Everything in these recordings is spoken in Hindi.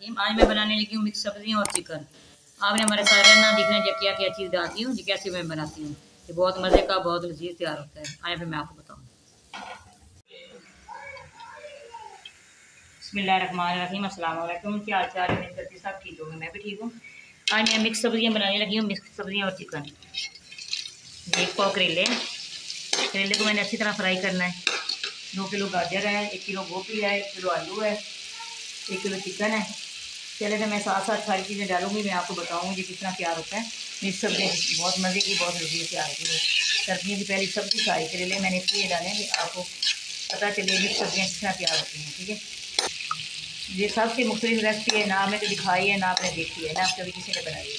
रहीम। आज मैं बनाने लगी हूँ मिक्स सब्जियाँ और चिकन। आपने हमारे सारे ना देखना जो क्या क्या चीज़ डालती हूँ, जो कैसे मैं बनाती हूँ। ये बहुत मज़े का, बहुत लजीज तैयार होता है। आए फिर मैं आपको बताऊँ। बिस्मिल्लाहिर्रहमानिर्रहीम। अस्सलाम वालेकुम। क्या हाल चाल है? उम्मीद करती सब ठीक होंगे, मैं भी ठीक हूँ। आज मैं मिक्स सब्जियाँ बनाने लगी हूँ, मिक्स सब्जियाँ और चिकन। एक पाव करेले हैं। करेले को मैंने अच्छी तरह फ्राई करना है। 2 किलो गाजर है, 1 किलो गोभी है, 1 किलो आलू है, 1 किलो चिकन है। चले तो मैं साथ साथ सारी चीज़ें डालूंगी, मैं आपको बताऊंगी किस तरह तैयार होता है। मिक्स सब्जी बहुत मज़े की, बहुत लजीज तैयार होती है। सर्दियों की पहली सब्जी सारी करेले मैंने इसलिए डाले कि आपको पता चले मिक्स सब्जियाँ किस तरह तैयार होती हैं। ठीक है, ये सबसे मुख्तलिफ रेसिपी है, ना आपने तो दिखाई है, ना आपने देखी है, ना आप कभी किसी ने बनाई है।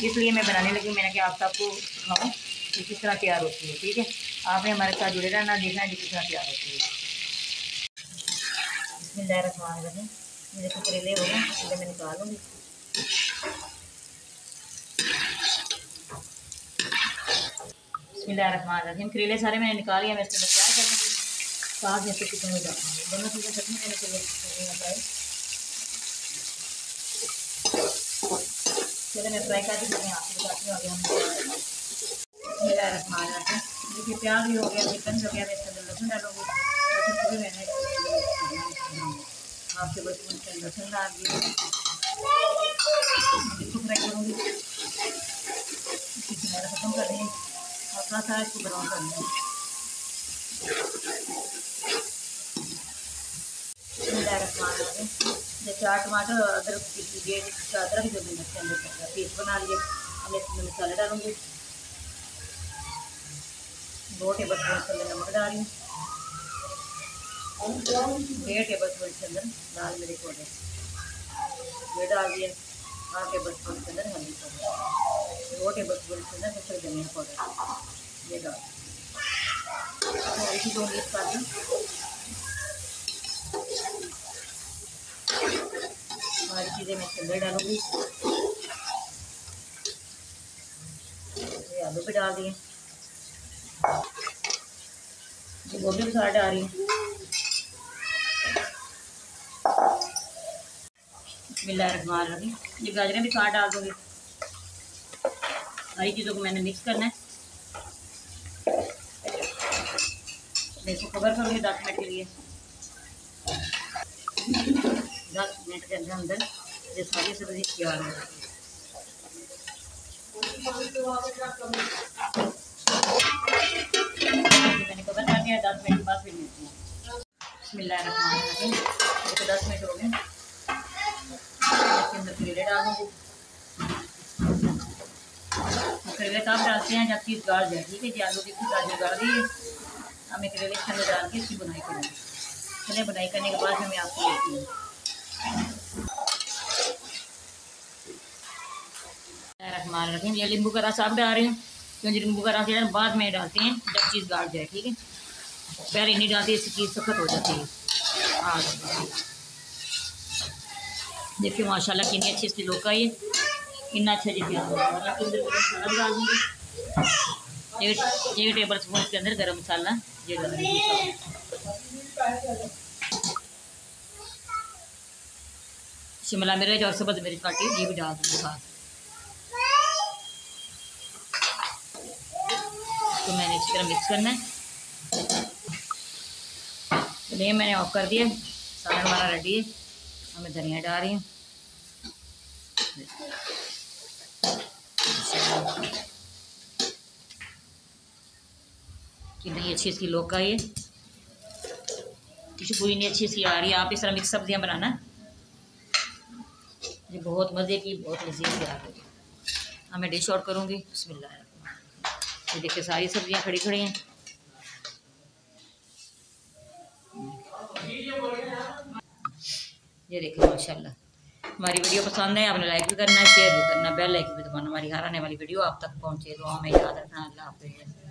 इसलिए मैं बनाने लगी, मैंने कहा आप सबको सिखाऊँ कि किस तरह तैयार होती है। ठीक है, आपने हमारे साथ जुड़े रहना, देखना है कि किस तरह तैयार होती है। बिस्मिल्लाहिर्रहमानिर्रहीम। मेरे को करेले हो गए, इसे मैं निकालूंगी। बिस्मिल्लाहिर्रहमानिर्रहीम। करेले सारे मैंने निकाल लिया। मैं इसके बाद क्या करना है, साग जैसे चिकन हो जाता है, दोनों चीज़ें चटनी मैंने फ्राई। चलो मैं फ्राई करके मैं आपको बताती हूँ। आगे हम बिस्मिल्लाहिर्रहमानिर्रहीम। देखिए प्याज भी हो गया, चिकन भी हो गया। मैं इसके अंदर लहसुन डालूंगी। लहसुन को भी मैंने आपके बचपन के अंदर लहसुन डाल दिया, इसको फ्राई करूँगी। इसकी किनारा ख़त्म कर देंगे और थोड़ा सा इसको ब्राउन कर लेंगे। ये 4 टमाटर और अदरक की अदरक जो मैंने इसके अंदर पेस्ट बना लिए। अब मैं इसमें मसाले डालूँगी। 2 टेबल स्पून के अंदर नमक डाल रही हूँ, 1.5 टेबल स्पून के अंदर लाल मिर्च पाउडर ये डाल दिए, 1 टेबल स्पून के अंदर हल्दी पाउडर, 2 टेबल स्पून के अंदर मिक्सर धनिया पाउडर ये डाल इसी को मिक्स कर दूँ। सारी चीज़ें मैं इसके अंदर डालूँगी। ये आलू भी डाल दिए, ये गोभी भी सारा डाल रही हूँ। बिस्मिल्लाहिर्रहमानिर्रहीम। ये गाजरें भी सारा डाल दूँगी। सारी चीज़ों को मैंने मिक्स करना है। इसको कवर करूँगी 10 मिनट के लिए। 10 मिनट के अंदर अंदर ये सारी सब्जी तैयार हो जाती है। मैंने कवर कर दिया, 10 मिनट के बाद फिर मिलती हूँ। बिस्मिल्लाहिर्रहमानिर्रहीम। इसको 10 मिनट हो गए। इसके अंदर करेले डाल दूँगी। करेले तब डालते हैं जब चीज़ गाढ़ जाए। ठीक है जी, आलू की गाजर गाड़ दी है। अब मैं करेले इसके अंदर डाल के इसकी बुनाई करूँगी। चलिए बुनाई करने के बाद मैं आपको देती हूँ। बिस्मिल्लाहिर्रहमानिर्रहीम। ये नींबू का रस आप डाल रही हूँ, क्योंकि नींबू का रस यार बाद में डालते हैं जब चीज़ गाढ़ जाए। ठीक है, पहले नहीं डालती, इसकी चीज़ सख्त हो जाती है। देखिए माशाल्लाह कितनी अच्छी इसकी लोका है, कितना अच्छा जी तैयार हो गया। मसाला डाल दूँगी, 1 टेबल स्पून के अंदर गरम मसाला ये डाल दूँगी। शिमला मिर्च और सब्ज़ मिर्च काटी ये भी डाल दूँगी साथ। तो मैंने अच्छी तरह मिक्स करना है। चलिए मैंने ऑफ कर दिया, सालन हमारा रेडी है। अब मैं धनिया डाल रही हूँ। कितनी अच्छी इसकी लौका है, खुशबू इतनी अच्छी सी आ रही है। आप इस तरह मिक्स सब्जियां बनाना, ये बहुत मज़े की, बहुत लजीज तैयार होगी। अब मैं डिश आउट करूँगी। बिस्मिल्लाह। ये देखिए सारी सब्जियां खड़ी खड़ी हैं। ये देखिए माशाल्लाह। हमारी वीडियो पसंद है, आपने लाइक भी करना है, शेयर भी करना, बेल आइकन भी दबाना, हमारी हर आने वाली वीडियो आप तक पहुँचे। दुआ में याद रखना। अल्लाह हाफ़िज़।